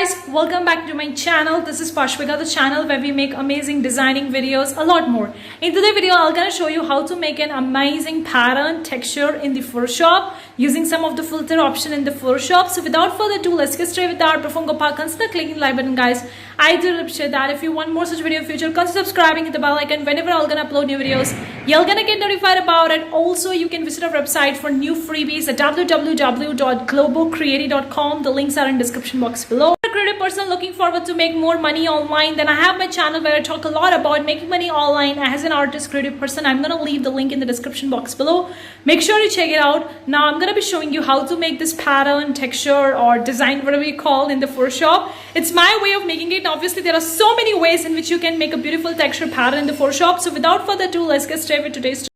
guys, welcome back to my channel. This is Pashvika, the channel where we make amazing designing videos, a lot more. In today's video, I'm gonna show you how to make an amazing pattern texture in the Photoshop using some of the filter option in the Photoshop. So without further ado, let's get straight with our perform Gopal. Consider clicking the like button, guys. I do appreciate that. If you want more such video in future, consider subscribing, hit the bell icon. Whenever I'm gonna upload new videos, you're gonna get notified about it. Also, you can visit our website for new freebies at www.globocreative.com. The links are in description box below. A creative person looking forward to make more money online, then I have my channel where I talk a lot about making money online as an artist, creative person. I'm gonna leave the link in the description box below. Make sure you check it out. Now I'm gonna be showing you how to make this pattern, texture, or design, whatever you call in the Photoshop. It's my way of making it. Obviously, there are so many ways in which you can make a beautiful texture pattern in the Photoshop. So without further ado, let's get straight with today's.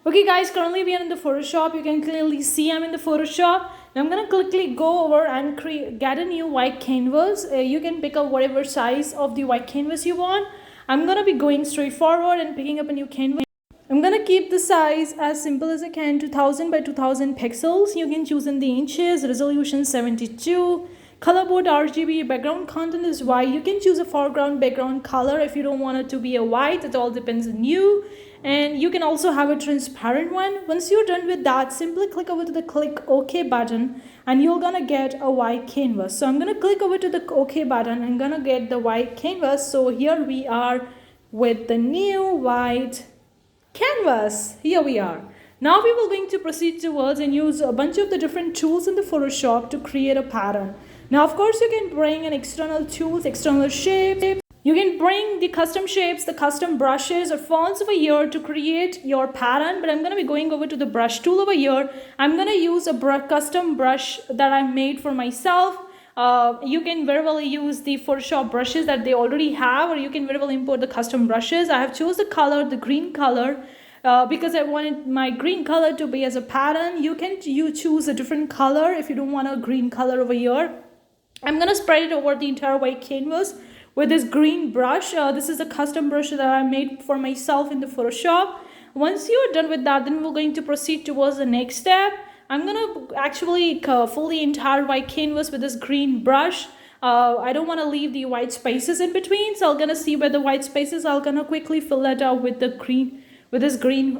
Okay guys, currently we are in the Photoshop. You can clearly see I'm in the Photoshop. Now I'm gonna quickly go over and get a new white canvas. You can pick up whatever size of the white canvas you want. I'm gonna be going straight forward and picking up a new canvas. I'm gonna keep the size as simple as I can, 2000 by 2000 pixels. You can choose in the inches, resolution 72. Color board RGB, background content is white. You can choose a foreground background color if you don't want it to be a white. It all depends on you. And you can also have a transparent one. Once you're done with that, simply click over to the click OK button and you're gonna get a white canvas. So I'm gonna click over to the OK button. I'm gonna get the white canvas. So here we are with the new white canvas. Here we are. Now we will going to proceed towards and use a bunch of the different tools in the Photoshop to create a pattern. Now of course you can bring an external tools, external shapes. You can bring the custom shapes, the custom brushes or fonts over here to create your pattern. But I'm going to be going over to the brush tool over here. I'm going to use a custom brush that I made for myself. You can very well use the Photoshop brushes that they already have, or you can very well import the custom brushes. I have chosen the color, the green color. Because I wanted my green color to be as a pattern. You choose a different color if you don't want a green color over here. I'm going to spread it over the entire white canvas with this green brush. This is a custom brush that I made for myself in the Photoshop. Once you're done with that, then we're going to proceed towards the next step. I'm going to actually fill the entire white canvas with this green brush. I don't want to leave the white spaces in between, so I'm going to see where the white spaces are. I'm going to quickly fill that out with the green, with this green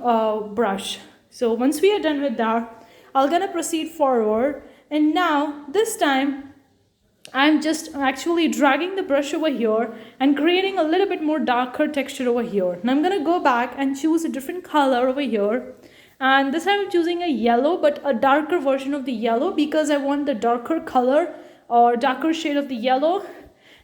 brush. So once we are done with that, I'm going to proceed forward. And now this time I'm just actually dragging the brush over here and creating a little bit more darker texture over here. Now I'm going to go back and choose a different color over here. And this time I'm choosing a yellow, but a darker version of the yellow because I want the darker color or darker shade of the yellow.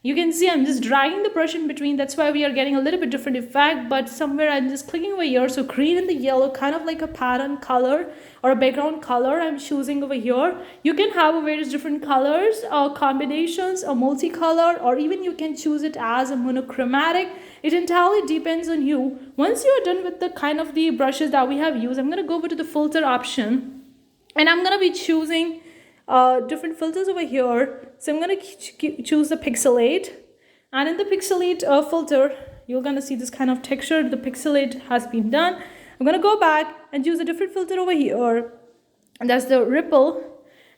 You can see I'm just dragging the brush in between. That's why we are getting a little bit different effect, but somewhere I'm just clicking over here. So green and the yellow, kind of like a pattern color or a background color I'm choosing over here. You can have various different colors or combinations or multicolor, or even you can choose it as a monochromatic. It entirely depends on you. Once you're done with the kind of the brushes that we have used, I'm going to go over to the filter option and I'm going to be choosing different filters over here. So I'm going to choose the pixelate, and in the pixelate filter you're going to see this kind of texture. The pixelate has been done. I'm going to go back and choose a different filter over here, and that's the ripple,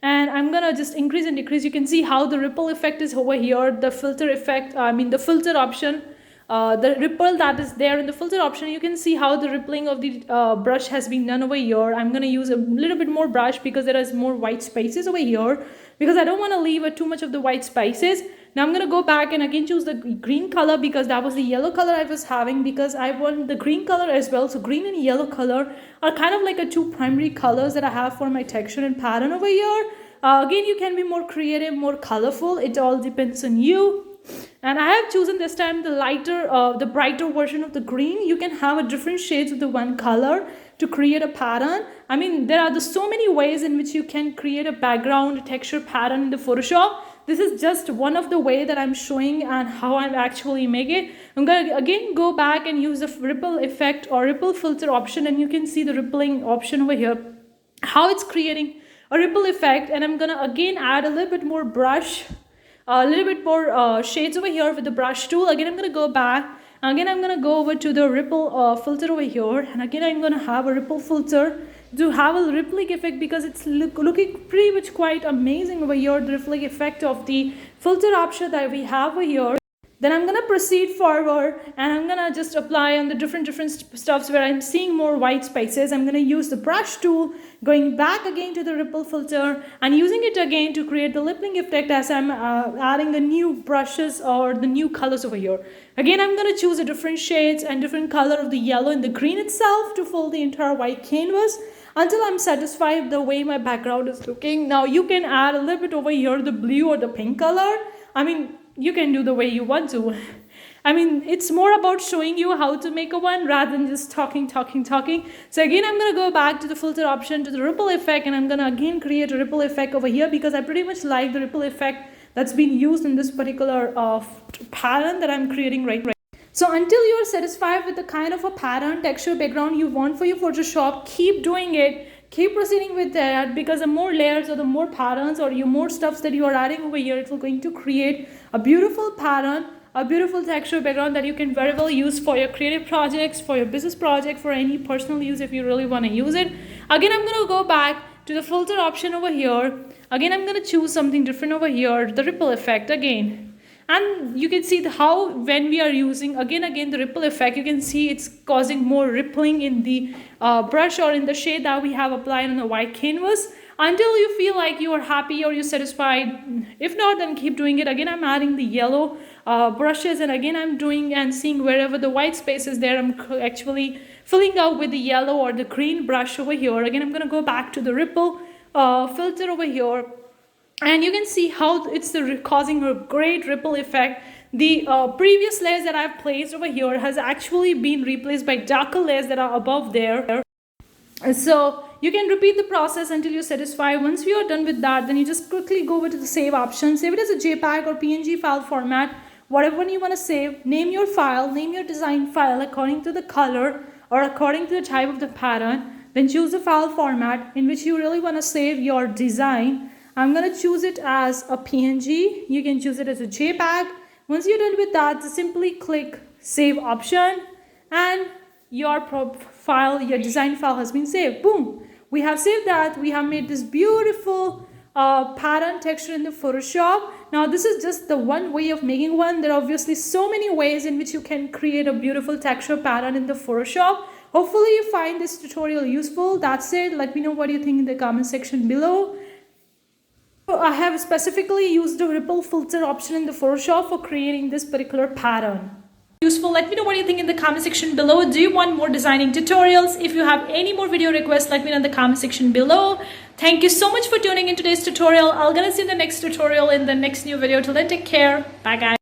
and I'm going to just increase and decrease. You can see how the ripple effect is over here. The filter effect, the filter option, the ripple that is there in the filter option, you can see how the rippling of the brush has been done over here. I'm going to use a little bit more brush because there is more white spaces over here, because I don't want to leave too much of the white spaces. Now I'm going to go back and again choose the green color because that was the yellow color I was having, because I want the green color as well. So green and yellow color are kind of like a two primary colors that I have for my texture and pattern over here. Again, you can be more creative, more colorful. It all depends on you. And I have chosen this time the lighter, the brighter version of the green. You can have a different shades of the one color to create a pattern. I mean, there are so many ways in which you can create a background texture pattern in the Photoshop. This is just one of the way that I'm showing and how I actually make it. I'm going to again go back and use the ripple effect or ripple filter option, and you can see the rippling option over here, how it's creating a ripple effect. And I'm going to again add a little bit more brush, a little bit more shades over here with the brush tool. Again, I'm going to go back. Again, I'm going to go over to the ripple filter over here. And again, I'm going to have a ripple filter to have a rippling effect, because it's looking pretty much quite amazing over here, the rippling effect of the filter option that we have over here. Then I'm gonna proceed forward and I'm gonna just apply on the different stuffs where I'm seeing more white spaces. I'm gonna use the brush tool, going back again to the ripple filter and using it again to create the rippling effect as I'm adding the new brushes or the new colors over here. Again, I'm gonna choose a different shades and different color of the yellow and the green itself to fill the entire white canvas until I'm satisfied with the way my background is looking. Now you can add a little bit over here, the blue or the pink color. I mean, you can do the way you want to. I mean, it's more about showing you how to make a one rather than just talking. So again, I'm going to go back to the filter option, to the ripple effect, and I'm going to again create a ripple effect over here because I pretty much like the ripple effect that's been used in this particular pattern that I'm creating right. So until you're satisfied with the kind of a pattern, texture, background you want for your Photoshop, keep doing it. Keep proceeding with that, because the more layers or the more patterns or more stuffs that you are adding over here, it will going to create a beautiful pattern, a beautiful texture background that you can very well use for your creative projects, for your business project, for any personal use if you really want to use it. Again, I'm going to go back to the filter option over here. Again, I'm going to choose something different over here, the ripple effect again. And you can see how when we are using again the ripple effect, you can see it's causing more rippling in the brush or in the shade that we have applied on the white canvas until you feel like you are happy or you're satisfied. If not, then keep doing it. Again, I'm adding the yellow brushes, and again I'm doing and seeing wherever the white space is there, I'm actually filling out with the yellow or the green brush over here. Again, I'm going to go back to the ripple filter over here. And you can see how it's causing a great ripple effect. The previous layers that I've placed over here has actually been replaced by darker layers that are above there. So you can repeat the process until you're satisfied. Once you are done with that, then you just quickly go over to the save option. Save it as a JPEG or PNG file format, whatever one you want to save. Name your file, name your design file according to the color or according to the type of the pattern. Then choose the file format in which you really want to save your design. I'm going to choose it as a PNG. You can choose it as a JPEG. Once you're done with that, just simply click save option and your file, your design file has been saved. Boom. We have saved that. We have made this beautiful pattern texture in the Photoshop. Now this is just the one way of making one. There are obviously so many ways in which you can create a beautiful texture pattern in the Photoshop. Hopefully you find this tutorial useful. That's it. Let me know what you think in the comment section below. I have specifically used the ripple filter option in the Photoshop for creating this particular pattern. Useful. Let me know what you think in the comment section below. Do you want more designing tutorials? If you have any more video requests, let me know in the comment section below. Thank you so much for tuning in today's tutorial. I'm gonna see you in the next tutorial in the next new video. Till then, take care. Bye guys.